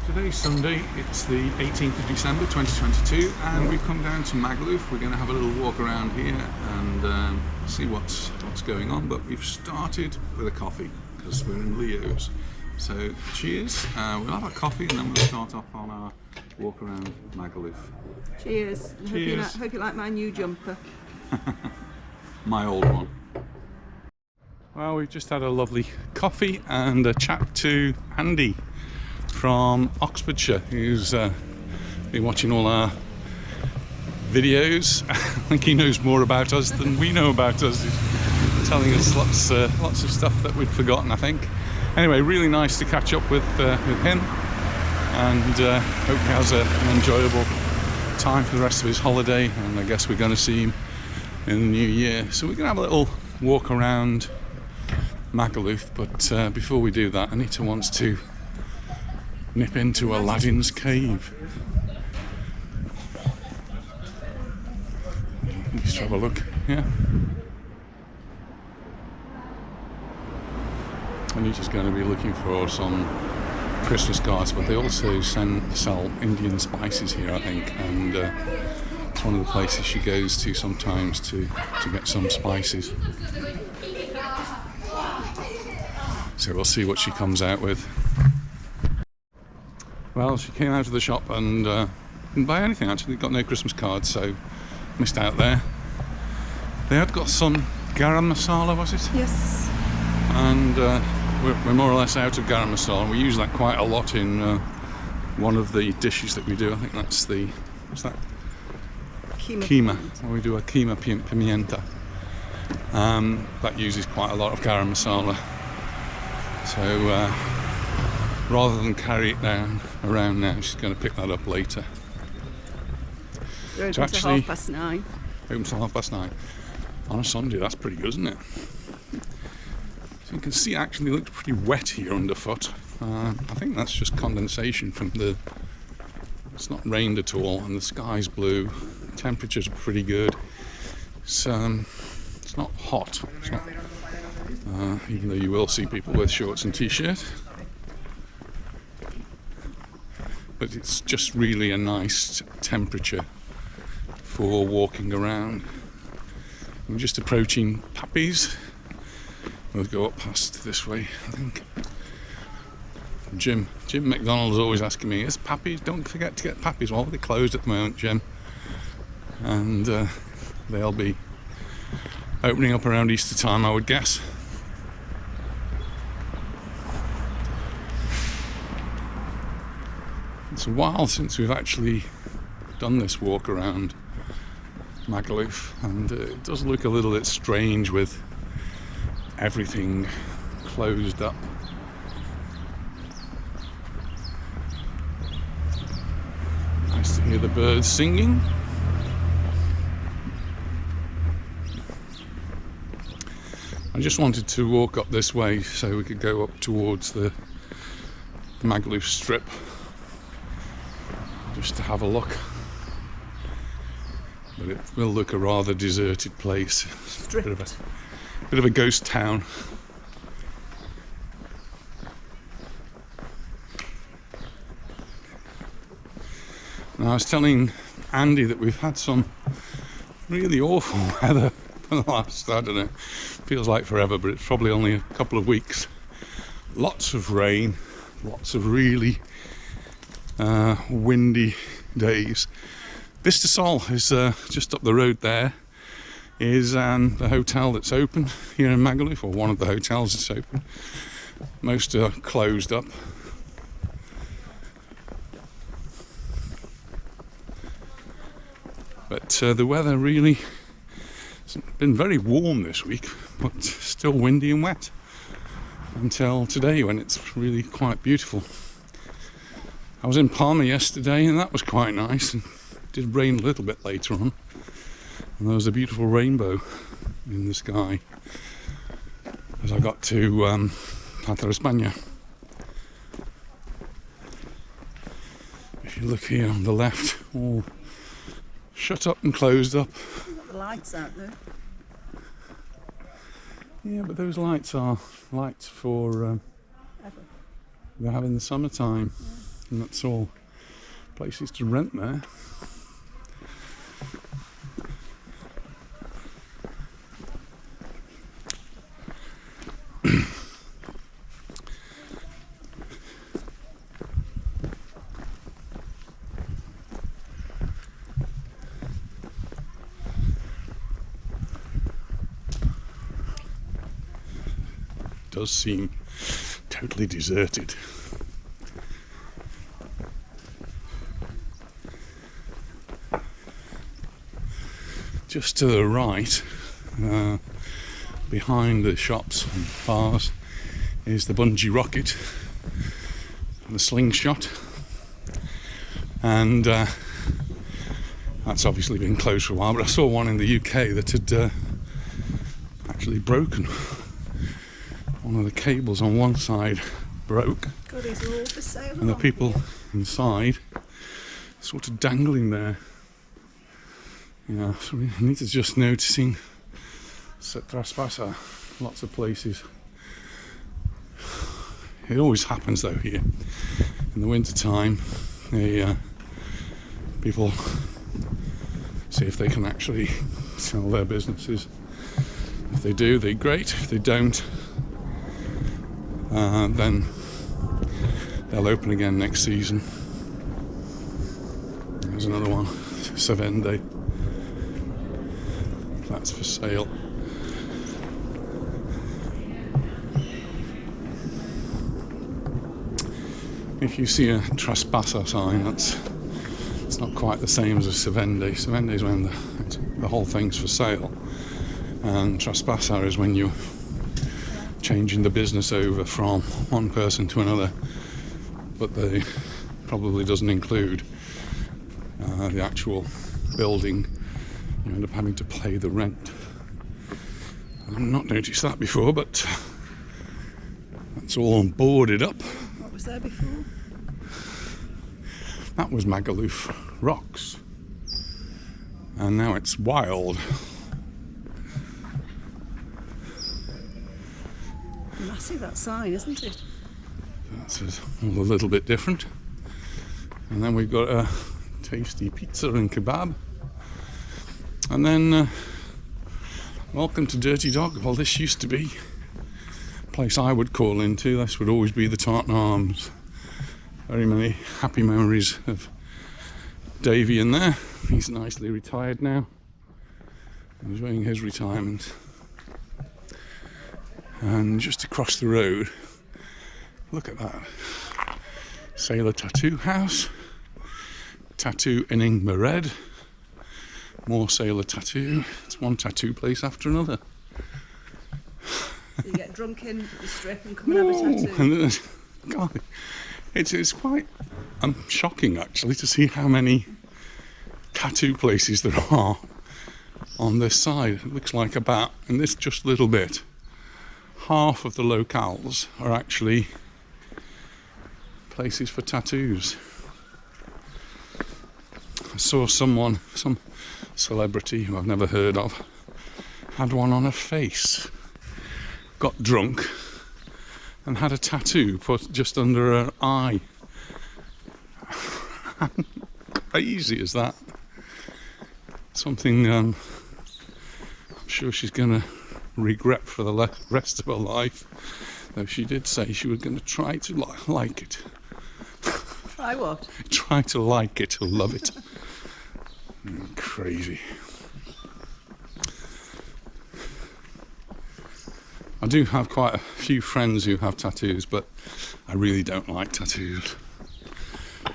Today's Sunday, it's the 18th of December 2022, and we've come down to Magaluf. We're going to have a little walk around here and see what's going on, but we've started with a coffee because we're in Leo's. So cheers, we'll have a coffee and then we'll start off on our walk around Magaluf. Cheers. Cheers. Hope you like my new jumper. My old one. Well, we've just had a lovely coffee and a chat to Andy from Oxfordshire, who's been watching all our videos. I think he knows more about us than we know about us. He's telling us lots of stuff that we'd forgotten, I think. Anyway, really nice to catch up with him, and hope he has an enjoyable time for the rest of his holiday, and I guess we're going to see him in the new year. So we're going to have a little walk around Magaluf, but before we do that, Anita wants to nip into Aladdin's cave. Let's have a look. Yeah. Anita's going to be looking for some Christmas cards, but they also sell Indian spices here, I think, and it's one of the places she goes to sometimes to get some spices. So we'll see what she comes out with. Well, she came out of the shop and didn't buy anything actually, got no Christmas cards, so missed out there. They had got some garam masala, was it? Yes. And we're more or less out of garam masala. We use that quite a lot in one of the dishes that we do. I think that's the, what's that? Keema. Well, we do a keema pimienta. That uses quite a lot of garam masala. So rather than carry it around now, she's going to pick that up later. We're open to 9:30. Open till 9:30 on a Sunday. That's pretty good, isn't it? So you can see, actually, it looks pretty wet here underfoot. I think that's just condensation from the. It's not rained at all, and the sky's blue. Temperatures are pretty good. It's not hot. It's not, even though you will see people with shorts and t-shirt. But it's just really a nice temperature for walking around. We're just approaching Pappy's. We'll go up past this way, I think. Jim McDonald's always asking me, is Pappy's? Don't forget to get Pappy's. Well, they're closed at the moment, Jim. And they'll be opening up around Easter time, I would guess. It's a while since we've actually done this walk around Magaluf, and it does look a little bit strange with everything closed up. Nice to hear the birds singing. I just wanted to walk up this way so we could go up towards the Magaluf strip, just to have a look. But it will look a rather deserted place. Bit of a ghost town. Now, I was telling Andy that we've had some really awful weather for the last, I don't know, feels like forever, but it's probably only a couple of weeks. Lots of rain, lots of really windy days. Vista Sol is just up the road. There is the hotel that's open here in Magaluf, or one of the hotels that's open. Most are closed up. But the weather really has been very warm this week, but still windy and wet until today, when it's really quite beautiful. I was in Palma yesterday and that was quite nice, and it did rain a little bit later on, and there was a beautiful rainbow in the sky as I got to Plata de España. If you look here on the left, all shut up and closed up. Got the lights out there. Yeah, but those lights are lights for they have in the summertime. and that's all places to rent there. Does seem totally deserted. Just to the right, behind the shops and bars, is the bungee rocket, the slingshot, and that's obviously been closed for a while. But I saw one in the UK that had actually broken. One of the cables on one side broke. God, these are all for sale. And the people inside sort of dangling there. Yeah, so we need to just noticing se traspasa lots of places. It always happens though here in the winter time. People see if they can actually sell their businesses. If they do, they're great. If they don't, then they'll open again next season. There's another one, Sevende. That's for sale. If you see a Traspasa sign, it's not quite the same as a Sevende. Sevende is when the whole thing's for sale, and Traspasa is when you're changing the business over from one person to another, but they probably doesn't include the actual building. You end up having to pay the rent. I've not noticed that before, but that's all boarded up. What was there before? That was Magaluf Rocks, and now it's Wild. Massive, that sign, isn't it? That's all a little bit different. And then we've got a tasty pizza and kebab. And then, welcome to Dirty Dog. Well, this used to be a place I would call into. This would always be the Tartan Arms. Very many happy memories of Davey in there. He's nicely retired now, enjoying his retirement. And just across the road, look at that. Sailor Tattoo House. Tattoo in Red. More Sailor Tattoo. It's one tattoo place after another. So you get drunk in the strip and come and have a tattoo. And God, it's quite shocking actually to see how many tattoo places there are on this side. It looks like about, in this just little bit, half of the locales are actually places for tattoos. I saw some celebrity who I've never heard of had one on her face, got drunk and had a tattoo put just under her eye. Crazy is that? Something I'm sure she's gonna regret for the rest of her life, though she did say she was going to try to like it. Try what? Try to like it or love it. Crazy. I do have quite a few friends who have tattoos, but I really don't like tattoos.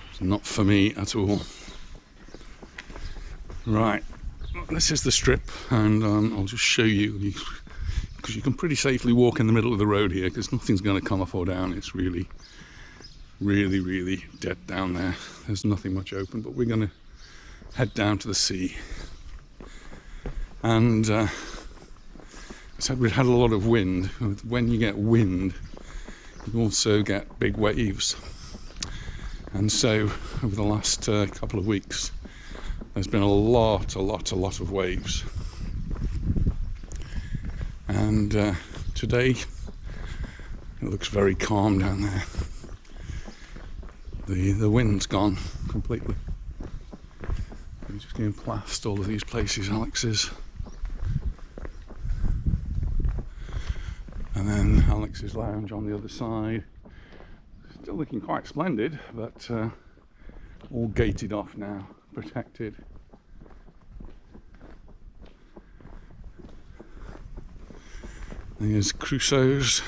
It's not for me at all. Right, this is the strip, and I'll just show you, because you can pretty safely walk in the middle of the road here, because nothing's going to come up or down. It's really dead down there. There's nothing much open, but we're going to head down to the sea. And I said we'd had a lot of wind. When you get wind, you also get big waves. And so over the last couple of weeks, there's been a lot of waves. And today it looks very calm down there. the wind's gone completely. We're just going past all of these places, Alex's. And then Alex's lounge on the other side. Still looking quite splendid, but all gated off now, protected. There's Crusoe's.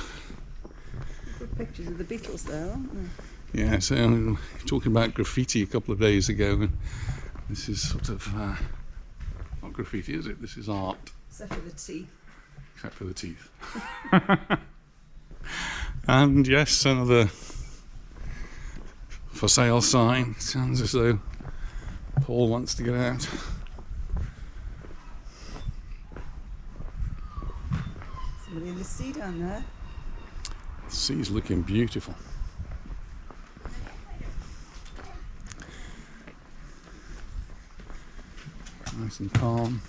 Good pictures of the Beatles there, aren't there? Yeah, so I'm talking about graffiti a couple of days ago, and this is sort of not graffiti, is it? This is art. Except for the teeth. Except for the teeth. And yes, another for sale sign. Sounds as though Paul wants to get out. Somebody in the sea down there. The sea's looking beautiful. Nice and calm.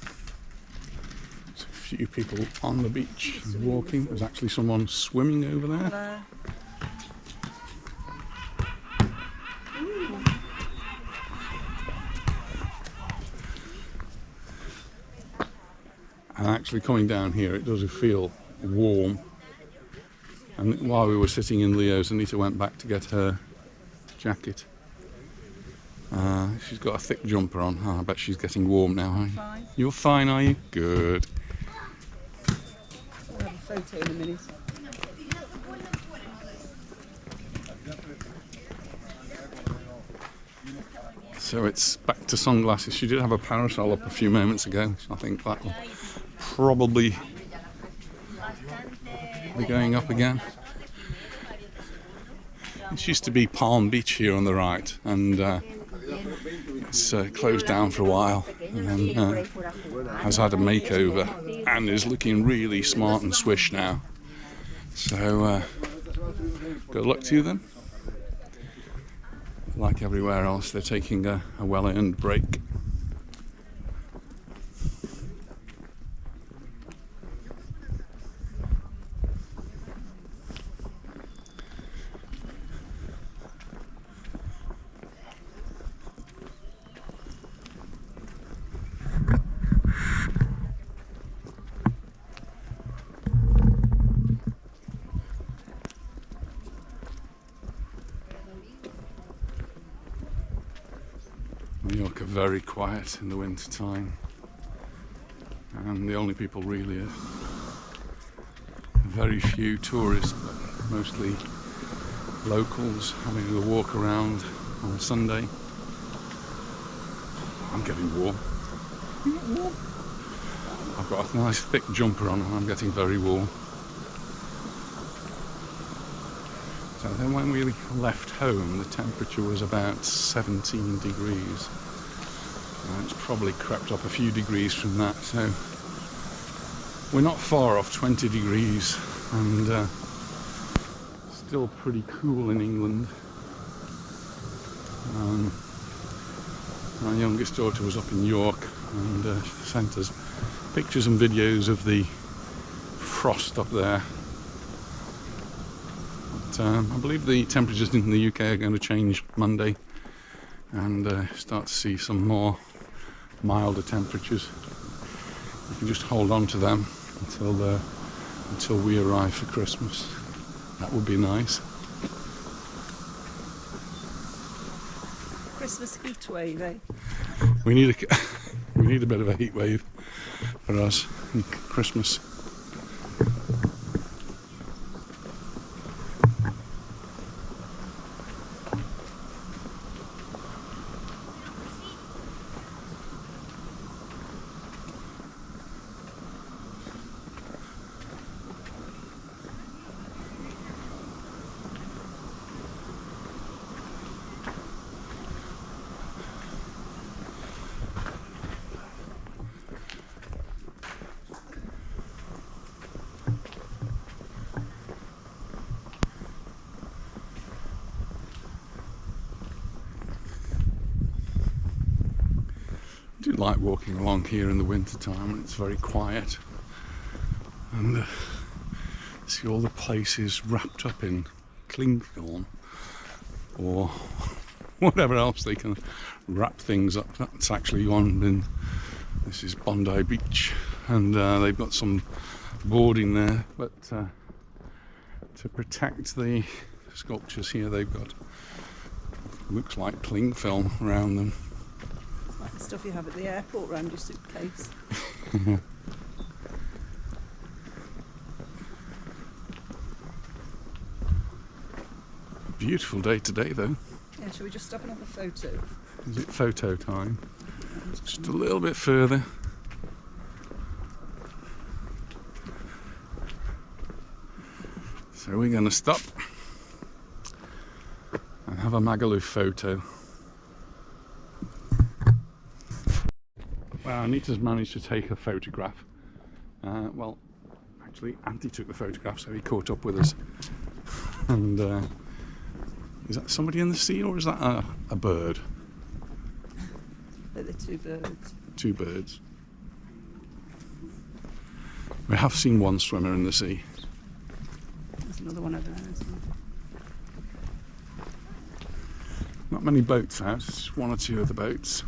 There's a few people on the beach and walking. There's actually someone swimming over there. Hello. And actually coming down here, it does feel warm. And while we were sitting in Leo's, Anita went back to get her jacket. She's got a thick jumper on. I bet she's getting warm now, are you? Fine. You're fine, are you? Good. We'll have a photo in a minute. So it's back to sunglasses. She did have a parasol up a few moments ago. I think that will probably be going up again. This used to be Palm Beach here on the right, and it's closed down for a while, and then has had a makeover and is looking really smart and swish now. So good luck to them. Like everywhere else, they're taking a well-earned break. Mallorca very quiet in the winter time, and the only people really are very few tourists, but mostly locals having a walk around on a Sunday. I'm getting warm. I've got a nice thick jumper on and I'm getting very warm. So then when we left home, the temperature was about 17 degrees. It's probably crept up a few degrees from that, so we're not far off 20 degrees, and still pretty cool in England. My youngest daughter was up in York and sent us pictures and videos of the frost up there. I believe the temperatures in the UK are going to change Monday, and start to see some more milder temperatures. We can just hold on to them until we arrive for Christmas. That would be nice. Christmas heat wave, eh? We need a bit of a heat wave for us in Christmas. I do like walking along here in the winter time when it's very quiet, and see all the places wrapped up in cling film or whatever else they can wrap things up. That's actually this is Bondi Beach, and they've got some boarding there, but to protect the sculptures here, they've got, looks like cling film around them. It's like the stuff you have at the airport around your suitcase. Beautiful day today though. Yeah, shall we just stop another photo? Is it photo time? Just a little bit further. So we're going to stop and have a Magaluf photo. Well, Anita's managed to take a photograph. Well, actually, Auntie took the photograph, so he caught up with us. And is that somebody in the sea, or is that a bird? They're the two birds. Two birds. We have seen one swimmer in the sea. There's another one over there as well. Not many boats out, just one or two of the boats.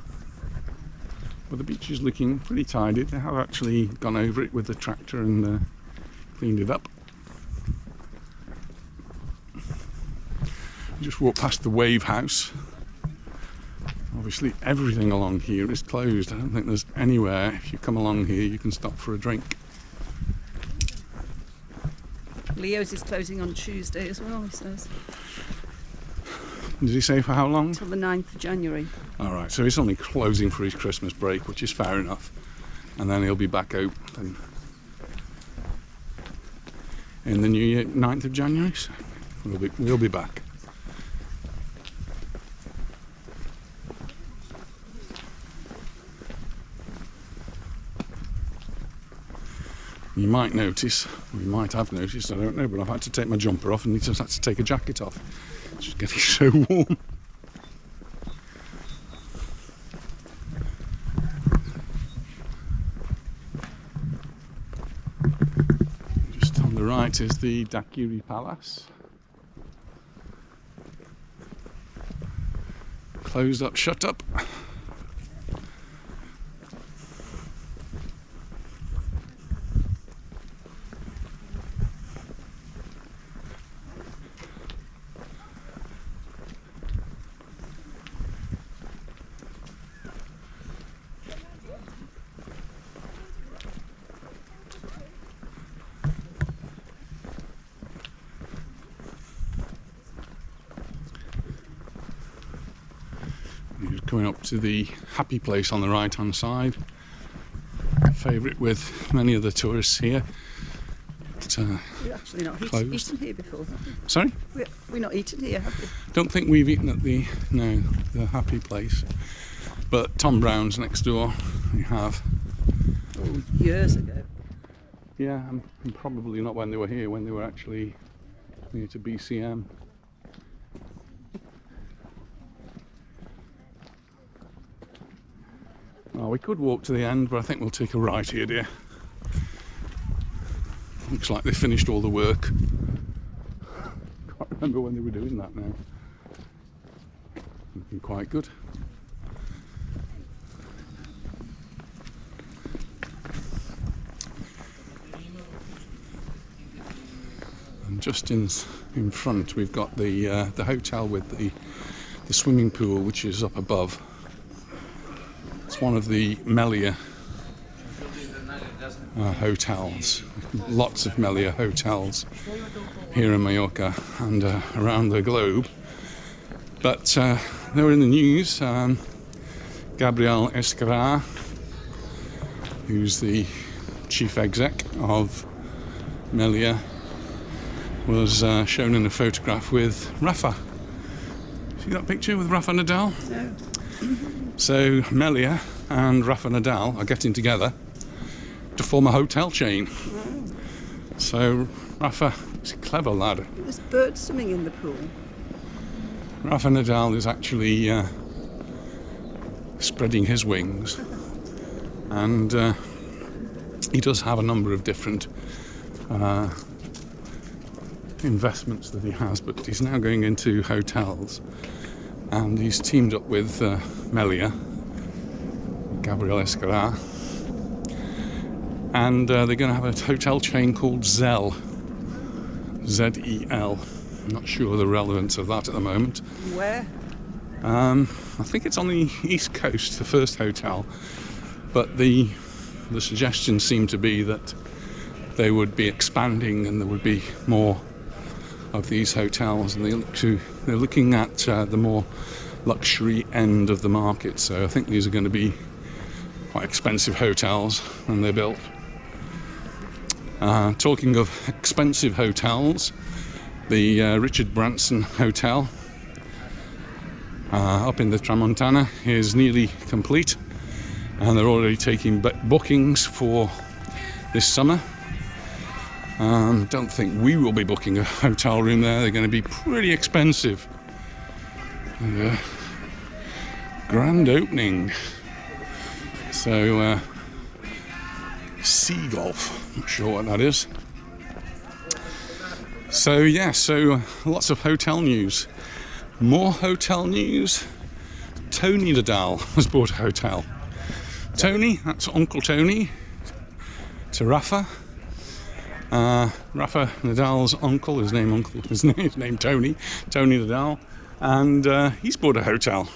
But the beach is looking pretty tidy. They have actually gone over it with the tractor and cleaned it up. We just walked past the wave house. Obviously everything along here is closed. I don't think there's anywhere, if you come along here, you can stop for a drink. Leo's is closing on Tuesday as well, he says. Did he say for how long? Until the 9th of January. Alright, so he's only closing for his Christmas break, which is fair enough. And then he'll be back open in the new year, 9th of January. So we'll be back. You might notice, you might have noticed, I don't know, but I've had to take my jumper off and just had to take a jacket off. It's just getting so warm. Just on the right is the Daiquiri Palace. Closed up, shut up. You're coming up to the happy place on the right hand side. Favourite with many of the tourists here. We've actually not eaten here before, have we? Sorry? We're not eaten here, have we? Don't think we've eaten at the happy place. But Tom Brown's next door, we have. Oh, years ago. Yeah, and probably not when they were here, when they were actually near to BCM. Well, we could walk to the end, but I think we'll take a right here, dear. Looks like they finished all the work. Can't remember when they were doing that now. Looking quite good. And just in front, we've got the hotel with the swimming pool, which is up above. It's one of the Melia hotels. Lots of Melia hotels here in Mallorca and around the globe. But they were in the news. Gabriel Escarra, who's the chief exec of Melia, was shown in a photograph with Rafa. See that picture with Rafa Nadal? No. So Melia and Rafa Nadal are getting together to form a hotel chain. Oh. So Rafa is a clever lad. There's birds swimming in the pool. Rafa Nadal is actually spreading his wings, and he does have a number of different investments that he has, but he's now going into hotels. and he's teamed up with Melia, Gabriel Escalar, and they're going to have a hotel chain called Zel, Z-E-L. I'm not sure the relevance of that at the moment. Where? I think it's on the east coast, the first hotel, but the suggestion seemed to be that they would be expanding and there would be more of these hotels, and they're looking at the more luxury end of the market. So I think these are going to be quite expensive hotels when they're built. Talking of expensive hotels, the Richard Branson Hotel up in the Tramontana is nearly complete, and they're already taking bookings for this summer. Don't think we will be booking a hotel room there. They're going to be pretty expensive. And, grand opening. So sea golf, not sure what that is. So yeah, lots of hotel news. More hotel news. Tony Nadal has bought a hotel. Tony, that's Uncle Tony, to Rafa. Rafa Nadal's uncle, his name Tony Nadal, and he's bought a hotel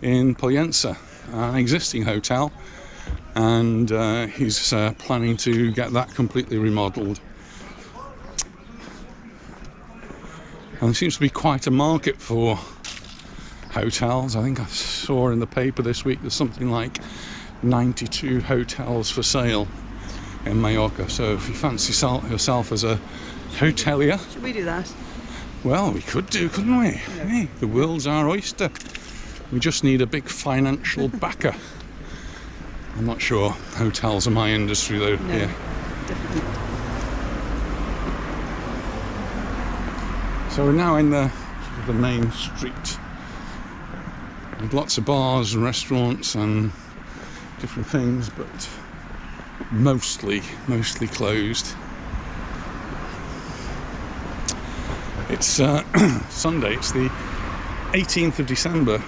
in Pollença, an existing hotel, and he's planning to get that completely remodeled. And there seems to be quite a market for hotels. I think I saw in the paper this week there's something like 92 hotels for sale in Mallorca. So if you fancy yourself as a hotelier, Should we do that? well, we could do, couldn't we? Yeah. Hey, the world's our oyster. We just need a big financial backer. I'm not sure hotels are my industry though. No, Yeah. definitely not. So we're now in the main street with lots of bars and restaurants and different things, but mostly closed. It's Sunday, it's the 18th of December.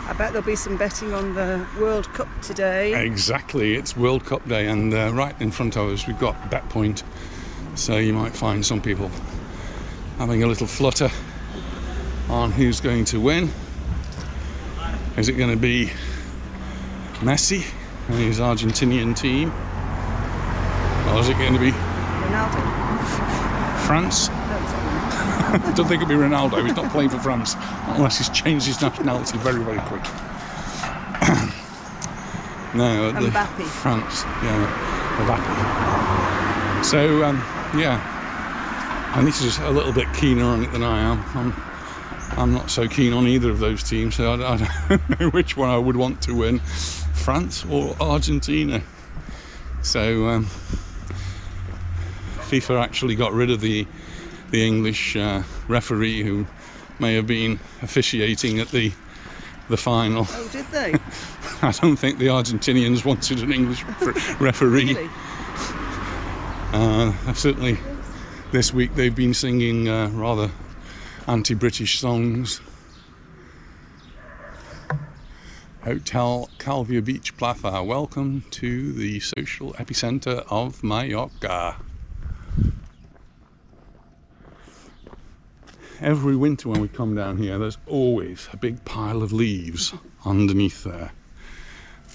I bet there'll be some betting on the World Cup today. Exactly, it's World Cup Day, and right in front of us we've got BetPoint, so you might find some people having a little flutter on who's going to win. Is it going to be Messi and his Argentinian team, or is it going to be Ronaldo. France? I don't think it'll be Ronaldo. He's not playing for France unless he's changed his nationality very quick. No, Mbappe. France, yeah, Mbappe. So yeah, Anita's a little bit keener on it than I am. I'm not so keen on either of those teams, so I don't know which one I would want to win, France or Argentina. So FIFA actually got rid of the English referee who may have been officiating at the final. Oh, did they? I don't think the Argentinians wanted an English referee. Really? Certainly this week they've been singing rather anti-British songs. Hotel Calvia Beach Plaza, welcome to the social epicenter of Mallorca. Every winter when we come down here, there's always a big pile of leaves underneath there.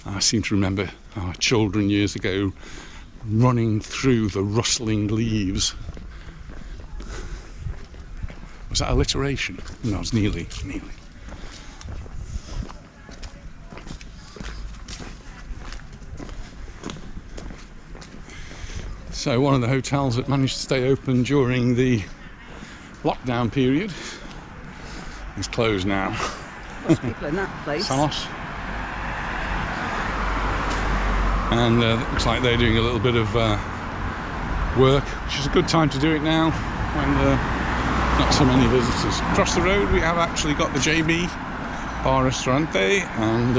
I seem to remember our children years ago running through the rustling leaves. Was that alliteration? No, it's nearly. So one of the hotels that managed to stay open during the lockdown period is closed now. Lots of people in that place. Salos. And it looks like they're doing a little bit of work, which is a good time to do it now when not so many visitors. Across the road we have actually got the JB Bar Restaurante, and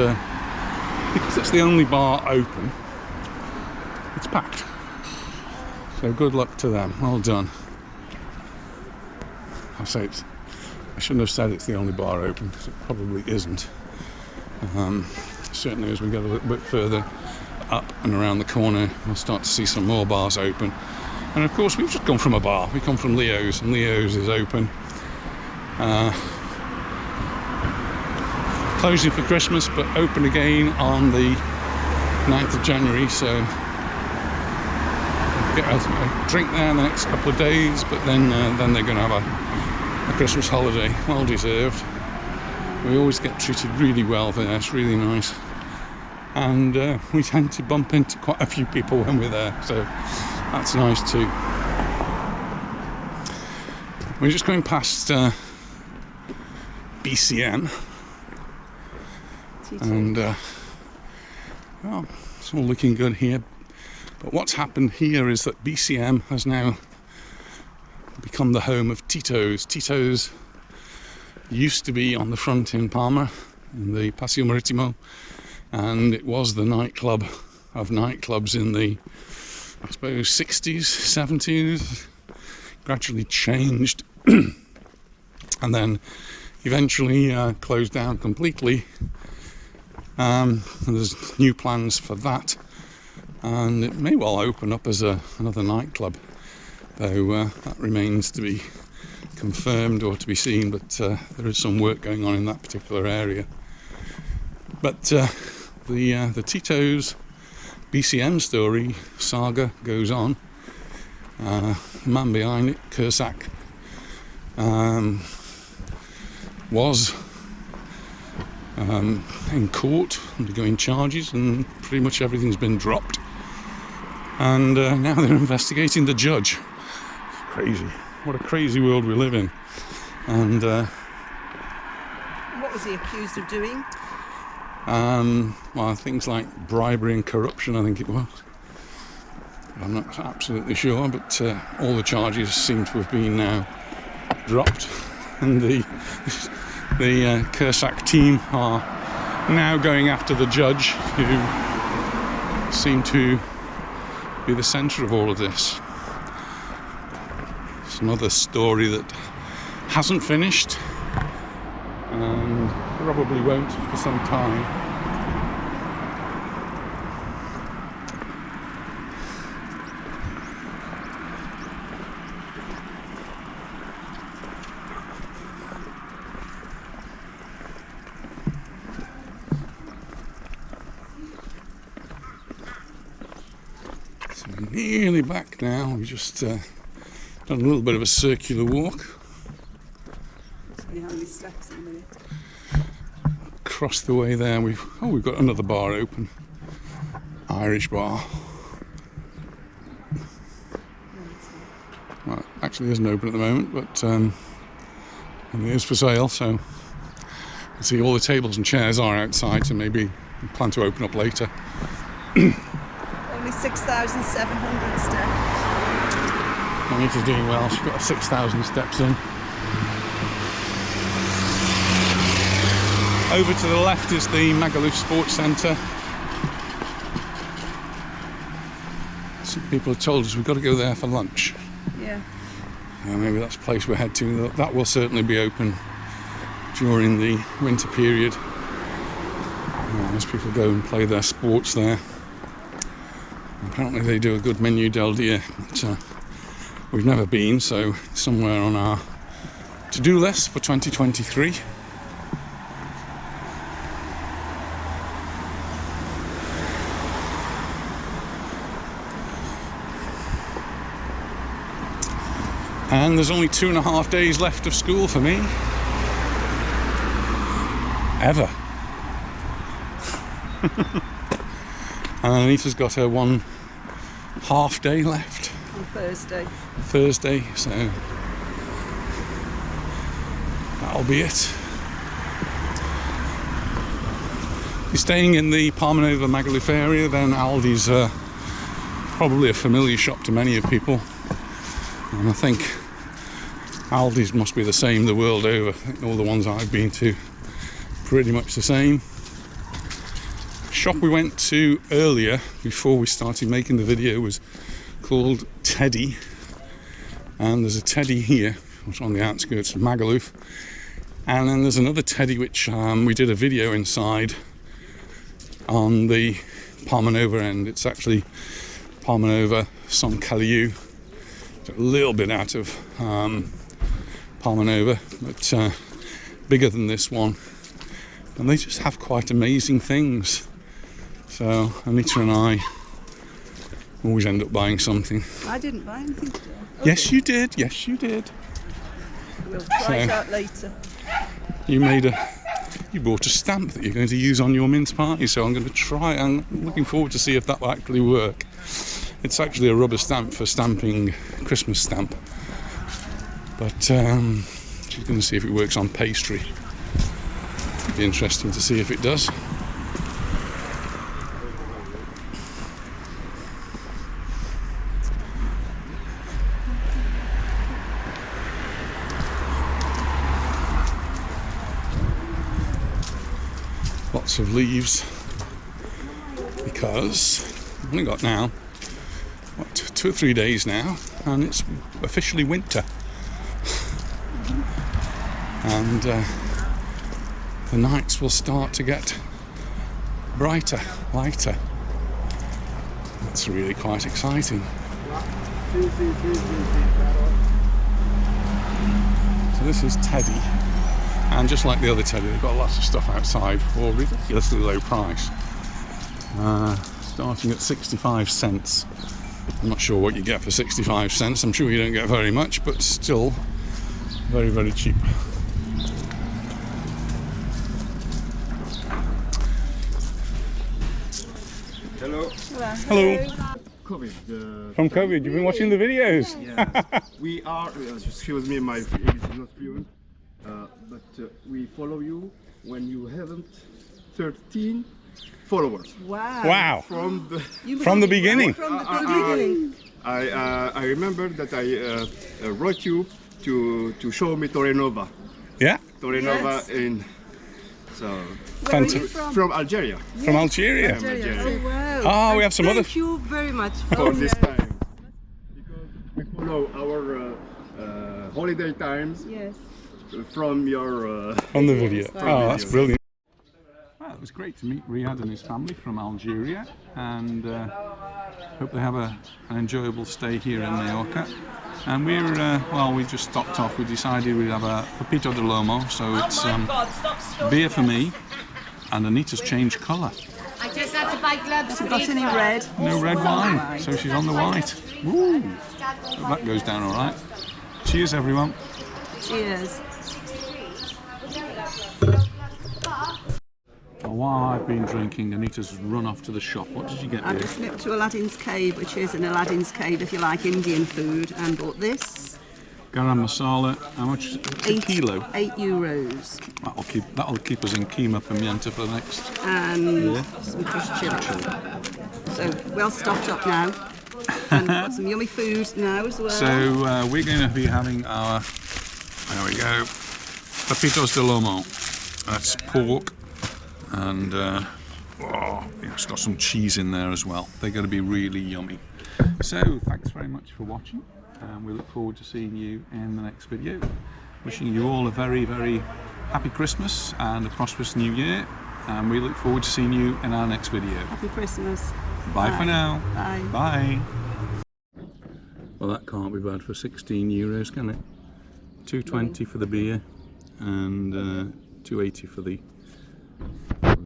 because it's the only bar open, it's packed. So good luck to them, well done. I say it's I shouldn't have said it's the only bar open, because it probably isn't. Certainly as we get a little bit further up and around the corner, we'll start to see some more bars open. And of course, we've just gone from a bar. We come from Leo's, and Leo's is open. Closing for Christmas, but open again on the 9th of January, so get a drink there in the next couple of days, but then they're going to have a Christmas holiday, well deserved. We always get treated really well there, it's really nice. And we tend to bump into quite a few people when we're there, so that's nice too. We're just going past BCM, and well, it's all looking good here. But what's happened here is that BCM has now become the home of Tito's. Tito's used to be on the front in Palma, in the Paseo Maritimo, and it was the nightclub of nightclubs in the, I suppose, 60s, 70s, gradually changed, and then eventually closed down completely. And there's new plans for that, and it may well open up as another nightclub, though that remains to be confirmed or to be seen, but there is some work going on in that particular area. But the Tito's BCM story saga goes on. The man behind it, Kursak, was in court undergoing charges, and pretty much everything's been dropped, and now they're investigating the judge. It's crazy. What a crazy world we live in. And what was he accused of doing? Well, things like bribery and corruption, I think it was. I'm not absolutely sure, but all the charges seem to have been now dropped, and the Kursak team are now going after the judge, who seemed to be the centre of all of this. It's another story that hasn't finished, and probably won't for some time. So we're nearly back now. We've just done a little bit of a circular walk. See how many steps in a minute. Across the way there, we've got another bar open, Irish bar. Well, actually, it isn't open at the moment, but it is for sale. So you see, all the tables and chairs are outside, so maybe we plan to open up later. Only 6,700 steps. Anita's doing well. She's got 6,000 steps in. Over to the left is the Magaluf Sports Centre. Some people have told us we've got to go there for lunch. Yeah. Maybe that's a place we'll head to. That will certainly be open during the winter period, as people go and play their sports there. Apparently they do a good menu del dia, but we've never been, so somewhere on our to-do list for 2023. And there's only 2.5 days left of school for me. Ever. And Anita's got her one half day left. On Thursday, so that'll be it. If you're staying in the Palma Nova Magaluf area, then Aldi's probably a familiar shop to many of people. And I think Aldi's must be the same the world over. I think all the ones I've been to, pretty much the same. Shop we went to earlier, before we started making the video, was called Teddy. And there's a Teddy here, which is on the outskirts of Magaluf. And then there's another teddy which we did a video inside on the Palmanova end. It's actually Palmanova Son Caliu, a little bit out of Palmanova, but bigger than this one. And they just have quite amazing things. So Anita and I always end up buying something. I didn't buy anything today. Yes, you did. Yes, you did. We'll try it out later. You bought a stamp that you're going to use on your mince pie, so I'm going to try. I'm looking forward to see if that will actually work. It's actually a rubber stamp for stamping Christmas stamp, but she's going to see if it works on pastry. It'd be interesting to see if it does. Lots of leaves, because I've only got now, what, 2 or 3 days now, and it's officially winter. And the nights will start to get brighter, lighter. That's really quite exciting. So this is Teddy. And just like the other teddy, they've got lots of stuff outside for a ridiculously low price. Starting at 65 cents. I'm not sure what you get for 65 cents. I'm sure you don't get very much, but still very, very cheap. Hello. Hello. COVID. From COVID, you've been watching the videos? Yeah. We are, excuse me, my English is not fluent. But we follow you when you haven't 13 followers. Wow. Wow. From From the beginning. From the beginning. I remember that I wrote you to show me Torrenova. Yeah. Torrenova Yes. in so Where are you from? from Algeria From Algeria. Algeria. Oh, wow. Ah, we have some other. Thank you very much for this time because we follow our holiday times Yes. from your On the video. Yes, Oh, that's videos. brilliant. Well, it was great to meet Riyad and his family from Algeria, and hope they have an enjoyable stay here in Mallorca. And we're, well, we just stopped off. We decided we'd have a Pepito de Lomo, so it's beer for me, and Anita's changed colour. I just had to buy gloves. Hasn't got any red. No red wine, so she's on the white. Woo! Hope that goes down all right. Cheers, everyone. Cheers. While I've been drinking, Anita's run off to the shop. What did you get, I've dear? just nipped to Aladdin's Cave, which is an Aladdin's Cave if you like Indian food, and bought this. Garam masala. How much? Is it? A kilo. €8. That'll keep us in keema pimienta for the next. And Yeah. some fish chili. So well stocked up now. And got some yummy food now as well. So we're going to be having our, there we go, Pepitos de Lomo. That's pork, and it's got some cheese in there as well. They're going to be really yummy. So thanks very much for watching, and we look forward to seeing you in the next video. Wishing you all a very, very happy Christmas and a prosperous new year, and we look forward to seeing you in our next video. Happy Christmas. Bye for now. Bye. Bye. Well, that can't be bad for €16, can it? $2.20 for the beer and $2.80 for the